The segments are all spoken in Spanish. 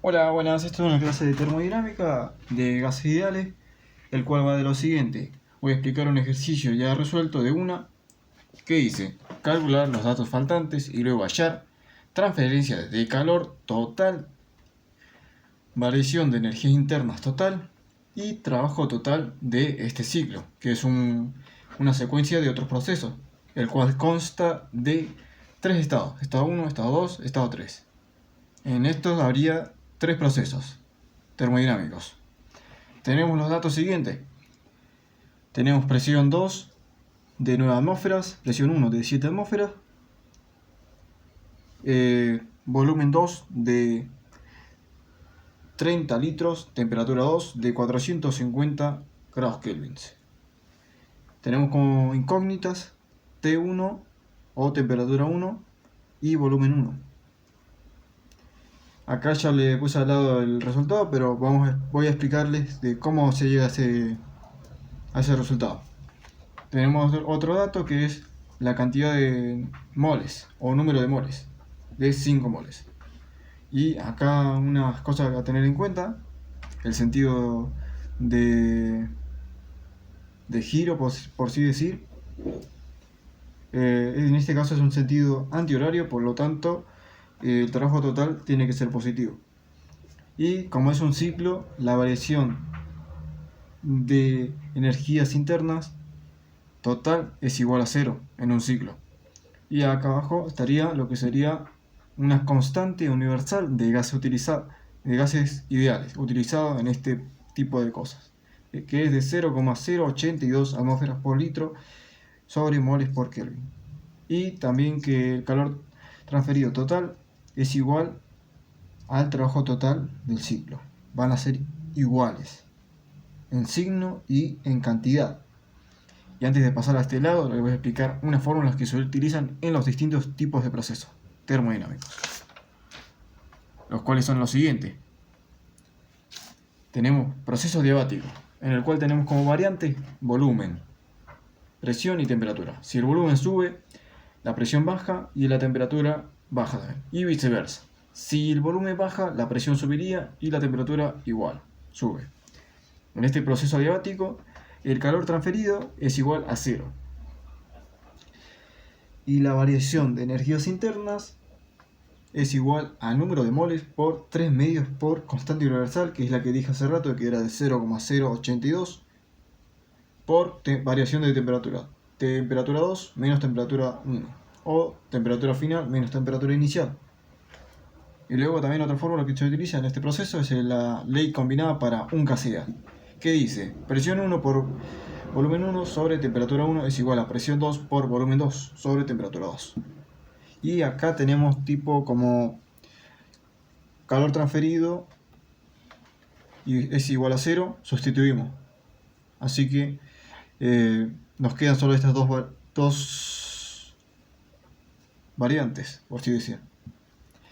Hola, buenas. Esto es una clase de termodinámica de gases ideales, el cual va de lo siguiente. Voy a explicar un ejercicio ya resuelto de una que dice calcular los datos faltantes y luego hallar transferencia de calor total, variación de energías internas total y trabajo total de este ciclo, que es una secuencia de otros procesos, el cual consta de tres estados: estado 1, estado 2, estado 3. En estos habría tres procesos termodinámicos. Tenemos los datos siguientes. Tenemos presión 2 de 9 atmósferas, presión 1 de 7 atmósferas, volumen 2 de 30 litros, temperatura 2 de 450 grados Kelvin. Tenemos como incógnitas T1 o temperatura 1 y volumen 1. Acá ya le puse al lado el resultado, pero voy a explicarles de cómo se llega a ese resultado. Tenemos otro dato que es la cantidad de moles o número de moles, de 5 moles. Y acá unas cosas a tener en cuenta: el sentido de giro, por así decir. En este caso es un sentido antihorario, por lo tanto el trabajo total tiene que ser positivo. Y como es un ciclo, la variación de energías internas total es igual a 0 en un ciclo. Y acá abajo estaría lo que sería una constante universal de gases ideales utilizados en este tipo de cosas, que es de 0,082 atmósferas por litro sobre moles por Kelvin. Y también que el calor transferido total es igual al trabajo total del ciclo. Van a ser iguales en signo y en cantidad. Y antes de pasar a este lado, les voy a explicar unas fórmulas que se utilizan en los distintos tipos de procesos termodinámicos, los cuales son los siguientes. Tenemos proceso diabático, en el cual tenemos como variante volumen, presión y temperatura. Si el volumen sube, la presión baja y la temperatura baja también, y viceversa. Si el volumen baja, la presión subiría y la temperatura igual, sube. En este proceso diabático, el calor transferido es igual a 0. Y la variación de energías internas es igual a número de moles por 3 medios por constante universal, que es la que dije hace rato, que era de 0,082 por variación de temperatura. Temperatura 2 menos temperatura 1. O temperatura final menos temperatura inicial. Y luego también otra fórmula que se utiliza en este proceso es la ley combinada para un KCA, que dice presión 1 por volumen 1 sobre temperatura 1 es igual a presión 2 por volumen 2 sobre temperatura 2. Y acá tenemos tipo como calor transferido y es igual a 0, sustituimos. Así que nos quedan solo estas dos variantes, por así decir.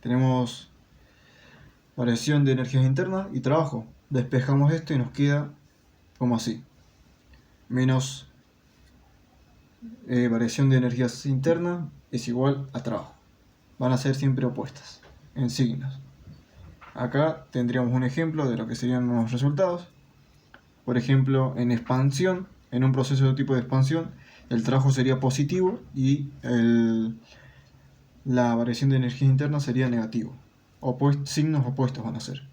Tenemos variación de energías internas y trabajo. Despejamos esto y nos queda como así. Menos variación de energías internas es igual a trabajo. Van a ser siempre opuestas en signos. Acá tendríamos un ejemplo de lo que serían los resultados. Por ejemplo, en expansión, en un proceso de tipo de expansión, el trabajo sería positivo y la variación de energía interna sería negativo. Signos opuestos van a ser.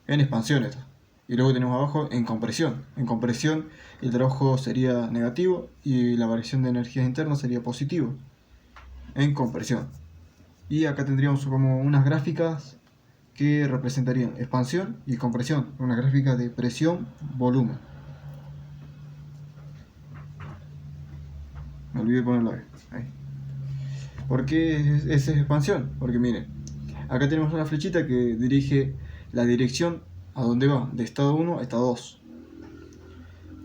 En expansión esto. Y luego tenemos abajo en compresión. En compresión el trabajo sería negativo y la variación de energía interna sería positivo. En compresión. Y acá tendríamos como unas gráficas que representarían expansión y compresión. Una gráfica de presión, volumen. Me olvidé de ponerlo ahí. ¿Por qué es expansión? Porque miren, acá tenemos una flechita que dirige la dirección a donde va, de estado 1 a estado 2.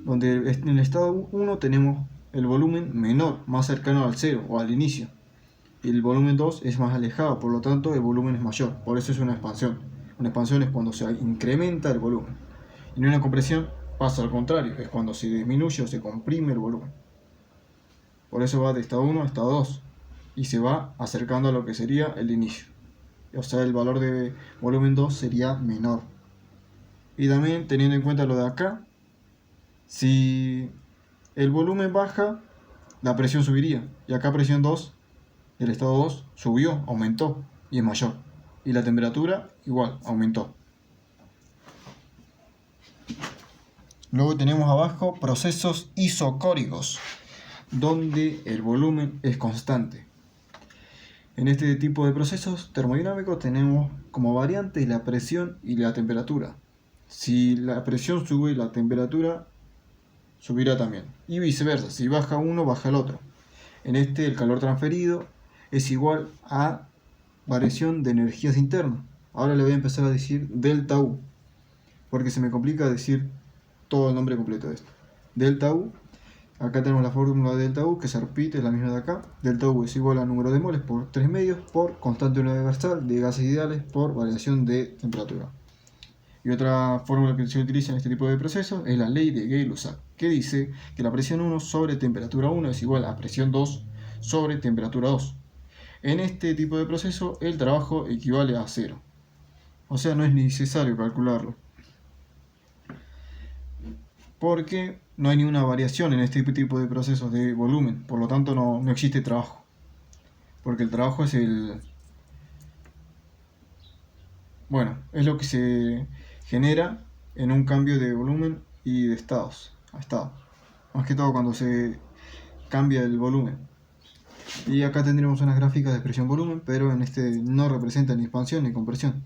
Donde en el estado 1 tenemos el volumen menor, más cercano al 0 o al inicio. Y el volumen 2 es más alejado, por lo tanto el volumen es mayor. Por eso es una expansión. Una expansión es cuando se incrementa el volumen. Y en una compresión pasa al contrario, es cuando se disminuye o se comprime el volumen. Por eso va de estado 1 a estado 2 y se va acercando a lo que sería el inicio. o sea, el valor de volumen 2 sería menor. Y también teniendo en cuenta lo de acá, si el volumen baja, la presión subiría. Y acá presión 2, el estado 2 subió, aumentó y es mayor. Y la temperatura igual, aumentó. Luego tenemos abajo procesos isocóricos, donde el volumen es constante. En este tipo de procesos termodinámicos tenemos como variantes la presión y la temperatura. Si la presión sube, la temperatura subirá también. Y viceversa, si baja uno, baja el otro. En este el calor transferido es igual a variación de energías internas. Ahora le voy a empezar a decir delta U, porque se me complica decir todo el nombre completo de esto. Delta U, acá tenemos la fórmula de delta U que se repite, es la misma de acá. Delta U es igual a número de moles por 3 medios por constante universal de gases ideales por variación de temperatura. Y otra fórmula que se utiliza en este tipo de procesos es la ley de Gay-Lussac, que dice que la presión 1 sobre temperatura 1 es igual a presión 2 sobre temperatura 2. En este tipo de proceso el trabajo equivale a 0. O sea, no es necesario calcularlo, porque no hay ninguna variación en este tipo de procesos de volumen, por lo tanto no existe trabajo, porque el trabajo es es lo que se genera en un cambio de volumen y de estados a estado, más que todo cuando se cambia el volumen. Y acá tendremos unas gráficas de presión-volumen, pero en este no representa ni expansión ni compresión.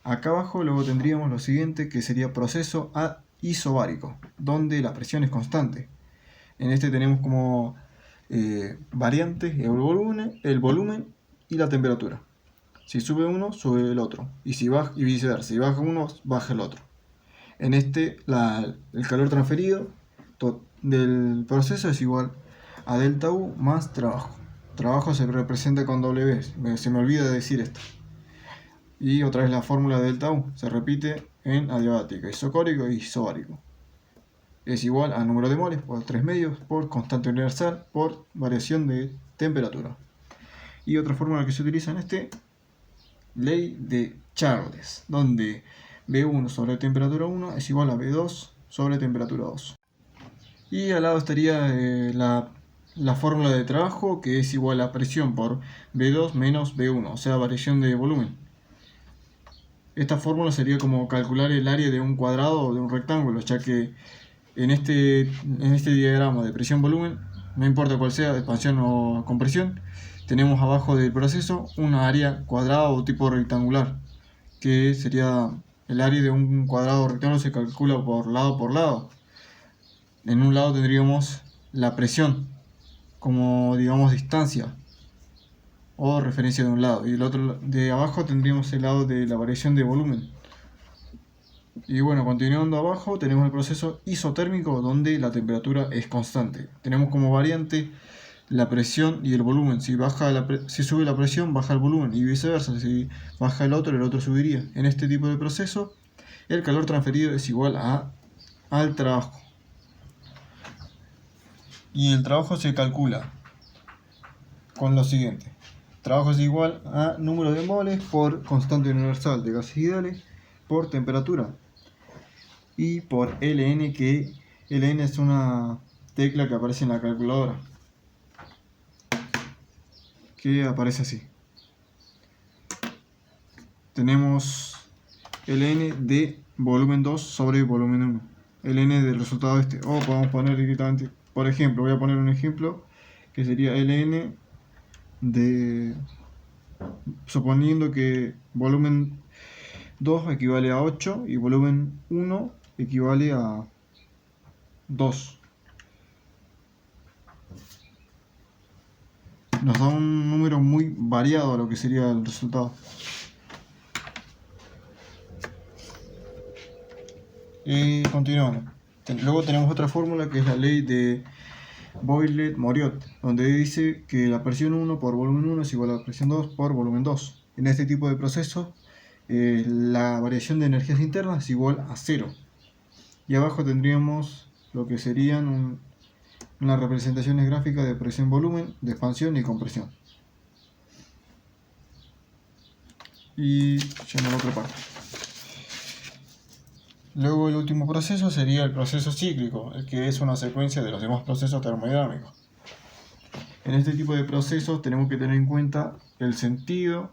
Acá abajo luego tendríamos lo siguiente, que sería proceso isobárico, donde la presión es constante. En este tenemos como variantes el volumen y la temperatura. Si sube uno, sube el otro. Y si baja, y viceversa, si baja uno, baja el otro. En este, el calor transferido del proceso es igual a delta U más trabajo. Trabajo se representa con W, se me olvida decir esto. Y otra vez la fórmula de delta U se repite en adiabática, isocórico y isobárico. Es igual a número de moles por 3 medios por constante universal por variación de temperatura. Y otra fórmula que se utiliza en este, ley de Charles, donde B1 sobre temperatura 1 es igual a B2 sobre temperatura 2. Y al lado estaría la fórmula de trabajo, que es igual a presión por B2 menos B1, o sea, variación de volumen. Esta fórmula sería como calcular el área de un cuadrado o de un rectángulo, ya que en este diagrama de presión-volumen, no importa cuál sea, expansión o compresión, tenemos abajo del proceso una área cuadrada o tipo rectangular, que sería el área de un cuadrado rectángulo se calcula por lado. En un lado tendríamos la presión como, digamos, distancia o referencia de un lado, y el otro de abajo tendríamos el lado de la variación de volumen. Y bueno, continuando abajo tenemos el proceso isotérmico, donde la temperatura es constante. Tenemos como variante la presión y el volumen. Si sube la presión, baja el volumen, y viceversa. Si baja el otro subiría. En este tipo de proceso, el calor transferido es igual al trabajo. Y el trabajo se calcula con lo siguiente. Trabajo es igual a número de moles por constante universal de gases ideales por temperatura. Y por Ln, que Ln es una tecla que aparece en la calculadora, que aparece así. Tenemos Ln de volumen 2 sobre volumen 1. Ln del resultado este. O podemos poner directamente, por ejemplo, voy a poner un ejemplo que sería Ln de, suponiendo que volumen 2 equivale a 8 y volumen 1 equivale a 2. Nos da un número muy variado a lo que sería el resultado. Y continuamos. Luego tenemos otra fórmula que es la ley de Boyle-Moriot, donde dice que la presión 1 por volumen 1 es igual a la presión 2 por volumen 2. En este tipo de procesos, la variación de energías internas es igual a 0. Y abajo tendríamos lo que serían unas representaciones gráficas de presión-volumen, de expansión y compresión. y yendo a la otra parte. Luego el último proceso sería el proceso cíclico, el que es una secuencia de los demás procesos termodinámicos. En este tipo de procesos tenemos que tener en cuenta el sentido.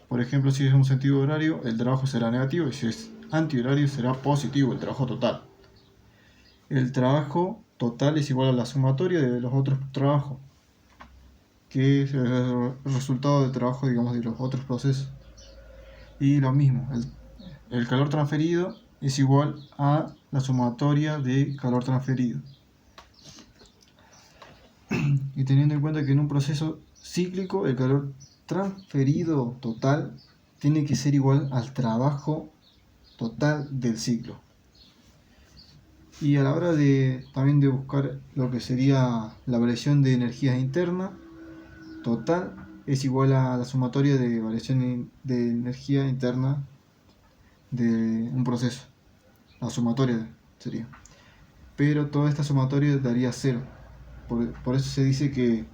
Por ejemplo, si es un sentido horario, el trabajo será negativo, y si es antihorario será positivo, el trabajo total. El trabajo total es igual a la sumatoria de los otros trabajos, que es el resultado del trabajo, digamos, de los otros procesos. Y lo mismo, el calor transferido es igual a la sumatoria de calor transferido. Y teniendo en cuenta que en un proceso cíclico el calor transferido total tiene que ser igual al trabajo total del ciclo. Y a la hora también de buscar lo que sería la variación de energía interna total es igual a la sumatoria de variación de energía interna de un proceso. La sumatoria sería. Pero toda esta sumatoria daría cero. Por eso se dice que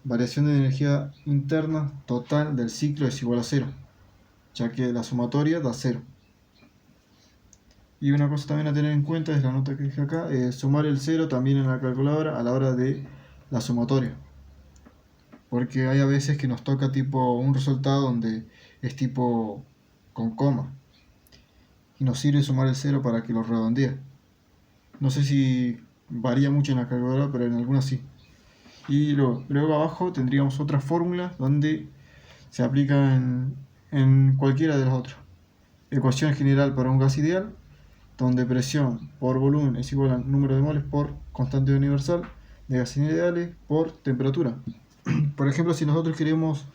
variación de energía interna total del ciclo es igual a cero, ya que la sumatoria da cero. Y una cosa también a tener en cuenta es la nota que dije acá, sumar el cero también en la calculadora a la hora de la sumatoria. Porque hay a veces que nos toca tipo un resultado donde es tipo con coma. Y nos sirve sumar el cero para que lo redondee. No sé si varía mucho en la calculadora, pero en algunas sí. Y luego abajo tendríamos otras fórmulas donde se aplican en cualquiera de los otros. Ecuación general para un gas ideal, donde presión por volumen es igual al número de moles por constante universal de gases ideales por temperatura. Por ejemplo, si nosotros queremos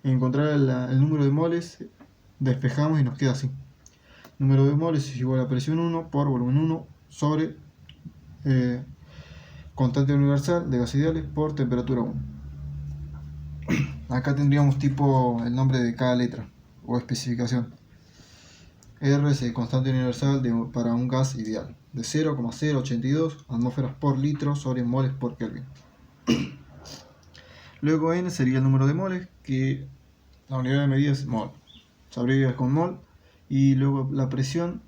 encontrar el número de moles, despejamos y nos queda así. Número de moles es igual a presión 1 por volumen 1 sobre constante universal de gases ideales por temperatura 1. Acá tendríamos tipo el nombre de cada letra o especificación. R es el constante universal para un gas ideal, de 0,082 atmósferas por litro sobre moles por Kelvin. Luego N sería el número de moles, que la unidad de medida es mol, se abrevia con mol. Y luego la presión,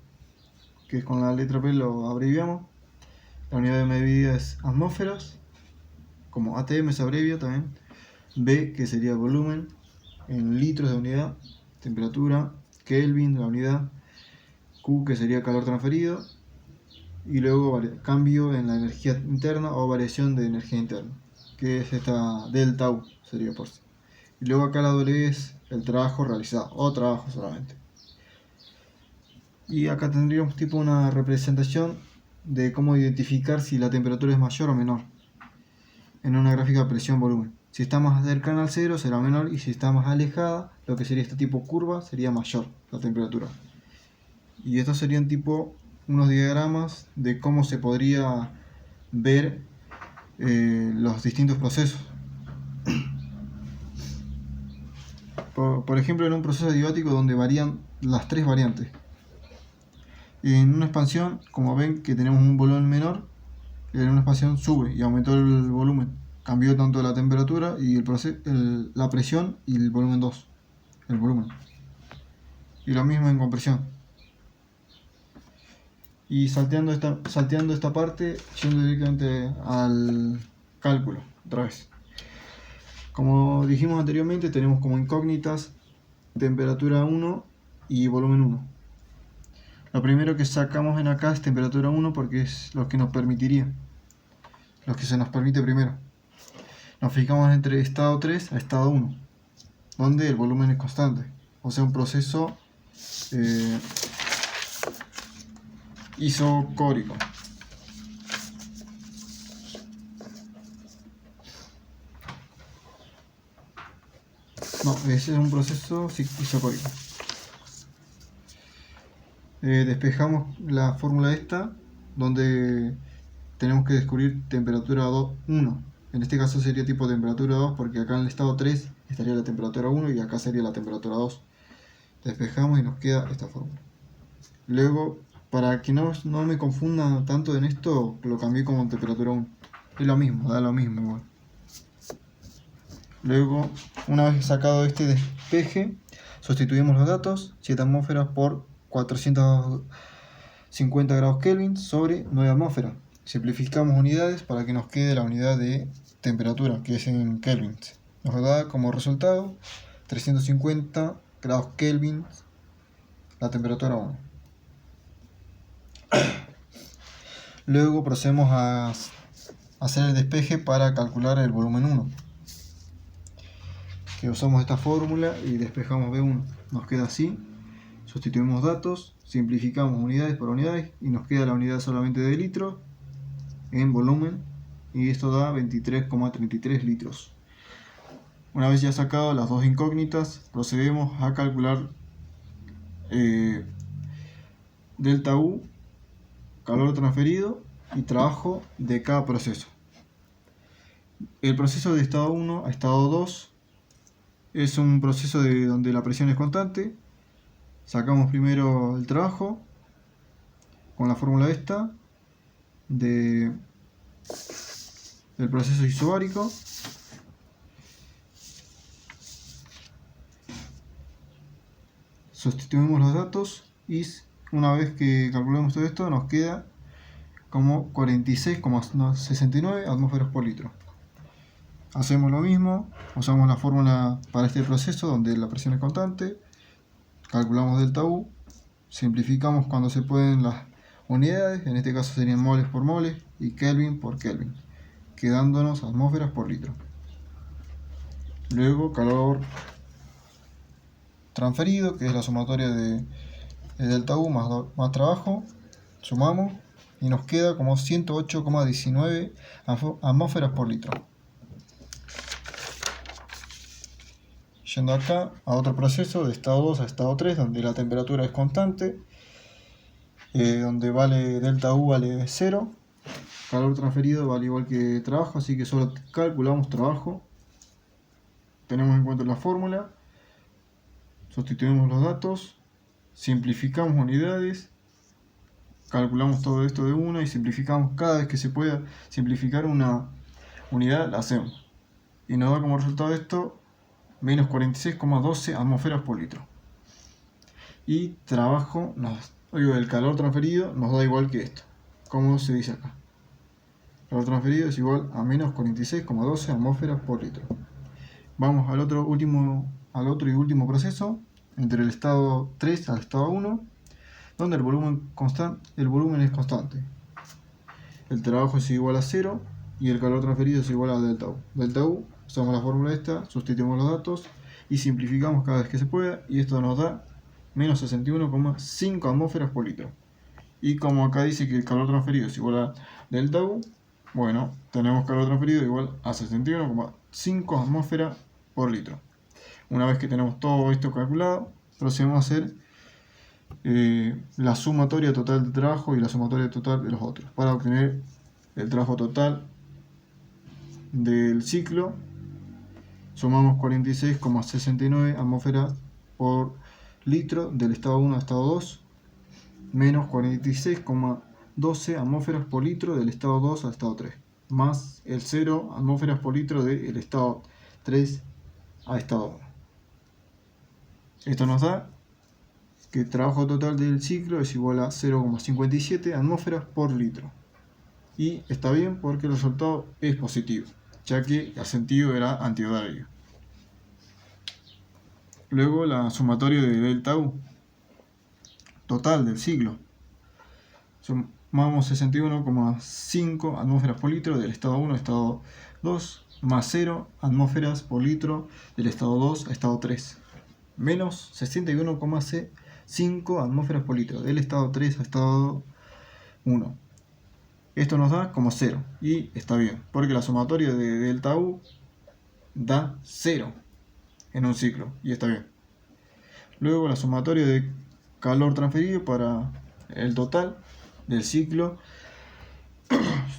que con la letra P lo abreviamos. La unidad de medida es atmósferas, como ATM se abrevia también. B, que sería volumen, en litros de unidad. Temperatura, Kelvin, la unidad. Q, que sería calor transferido. Y luego cambio en la energía interna o variación de energía interna, que es esta delta U, sería por sí. Y luego acá la W es el trabajo realizado, o trabajo solamente. Y acá tendríamos tipo una representación de cómo identificar si la temperatura es mayor o menor en una gráfica presión-volumen. Si está más cercana al cero será menor, y si está más alejada, lo que sería este tipo curva, sería mayor la temperatura. Y estos serían tipo unos diagramas de cómo se podría ver los distintos procesos. Por ejemplo, en un proceso adiabático donde varían las tres variantes. En una expansión, como ven que tenemos un volumen menor, en una expansión sube y aumentó el volumen. Cambió tanto la temperatura y la presión y el volumen 2, el volumen. Y lo mismo en compresión. Y salteando esta parte, yendo directamente al cálculo, otra vez. Como dijimos anteriormente, tenemos como incógnitas temperatura 1 y volumen 1. Lo primero que sacamos en acá es temperatura 1 porque es lo que nos permitiría, lo que se nos permite primero. Nos fijamos entre estado 3 a estado 1, donde el volumen es constante, o sea, un proceso isocórico. No, ese es un proceso isocórico. Despejamos la fórmula esta, donde tenemos que descubrir temperatura 1. En este caso sería tipo temperatura 2, porque acá en el estado 3 estaría la temperatura 1 y acá sería la temperatura 2. Despejamos y nos queda esta fórmula. Luego, para que no me confunda tanto en esto, lo cambié como temperatura 1. Es lo mismo, da lo mismo igual. Luego, una vez sacado este despeje, Sustituimos los datos, 7 atmósferas por 450 grados Kelvin sobre 9 atmósferas. Simplificamos unidades para que nos quede la unidad de temperatura, que es en Kelvin. Nos da como resultado 350 grados Kelvin la temperatura 1. Luego procedemos a hacer el despeje para calcular el volumen 1. Que usamos esta fórmula y despejamos B1. Nos queda así. Sustituimos datos, simplificamos unidades por unidades y nos queda la unidad solamente de litro en volumen, y esto da 23,33 litros. Una vez ya sacado las dos incógnitas, procedemos a calcular delta U, calor transferido y trabajo de cada proceso. El proceso de estado 1 a estado 2 es un proceso donde la presión es constante. Sacamos primero el trabajo con la fórmula esta del proceso isobárico. Sustituimos los datos y una vez que calculamos todo esto nos queda como 46,69 atmósferas por litro. Hacemos lo mismo, usamos la fórmula para este proceso donde la presión es constante, calculamos delta U, simplificamos cuando se pueden las unidades, en este caso serían moles por moles y Kelvin por Kelvin, quedándonos atmósferas por litro. Luego calor transferido, que es la sumatoria de delta U más trabajo, sumamos y nos queda como 108,19 atmósferas por litro. Yendo acá a otro proceso de estado 2 a estado 3, donde la temperatura es constante, donde vale delta U vale 0, calor transferido vale igual que trabajo, así que solo calculamos trabajo, tenemos en cuenta la fórmula, sustituimos los datos, simplificamos unidades, calculamos todo esto de una y simplificamos cada vez que se pueda simplificar una unidad, la hacemos. Y nos da como resultado esto menos 46,12 atmósferas por litro. Y trabajo, el calor transferido nos da igual que esto, como se dice acá. El calor transferido es igual a menos 46,12 atmósferas por litro. Vamos al otro y último proceso, entre el estado 3 al estado 1, donde el volumen es constante. El trabajo es igual a 0 y el calor transferido es igual a delta U. Delta U, usamos la fórmula esta, sustituimos los datos y simplificamos cada vez que se pueda, y esto nos da menos 61,5 atmósferas por litro. Y como acá dice que el calor transferido es igual a delta U, bueno, tenemos calor transferido igual a 61,5 atmósferas por litro. Una vez que tenemos todo esto calculado, procedemos a hacer la sumatoria total de trabajo y la sumatoria total de los otros para obtener el trabajo total del ciclo. Sumamos 46,69 atmósferas por litro del estado 1 al estado 2 menos 46,12 atmósferas por litro del estado 2 al estado 3 más el 0 atmósferas por litro del estado 3 al estado 1. Esto nos da que el trabajo total del ciclo es igual a 0,57 atmósferas por litro. Y está bien porque el resultado es positivo, ya que el sentido era antihorario. Luego la sumatoria de delta U total del ciclo. Sumamos 61,5 atmósferas por litro del estado 1 al estado 2 más 0 atmósferas por litro del estado 2 al estado 3 menos 61,5 atmósferas por litro del estado 3 al estado 1. Esto nos da como 0 y está bien, porque la sumatoria de delta U da 0 en un ciclo y está bien. Luego la sumatoria de calor transferido para el total del ciclo,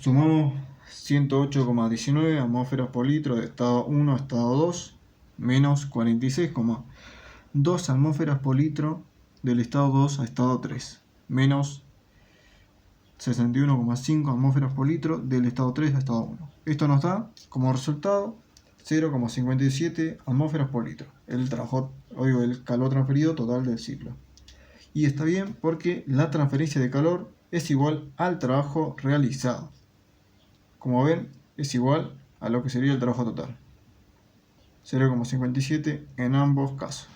sumamos 108,19 atmósferas por litro de estado 1 a estado 2 menos 46,2 atmósferas por litro del estado 2 a estado 3 menos 61,5 atmósferas por litro del estado 3 a estado 1. Esto nos da como resultado 0,57 atmósferas por litro. El calor transferido total del ciclo. Y está bien porque la transferencia de calor es igual al trabajo realizado. Como ven, es igual a lo que sería el trabajo total. 0,57 en ambos casos.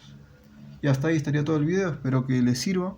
Y hasta ahí estaría todo el video, espero que les sirva.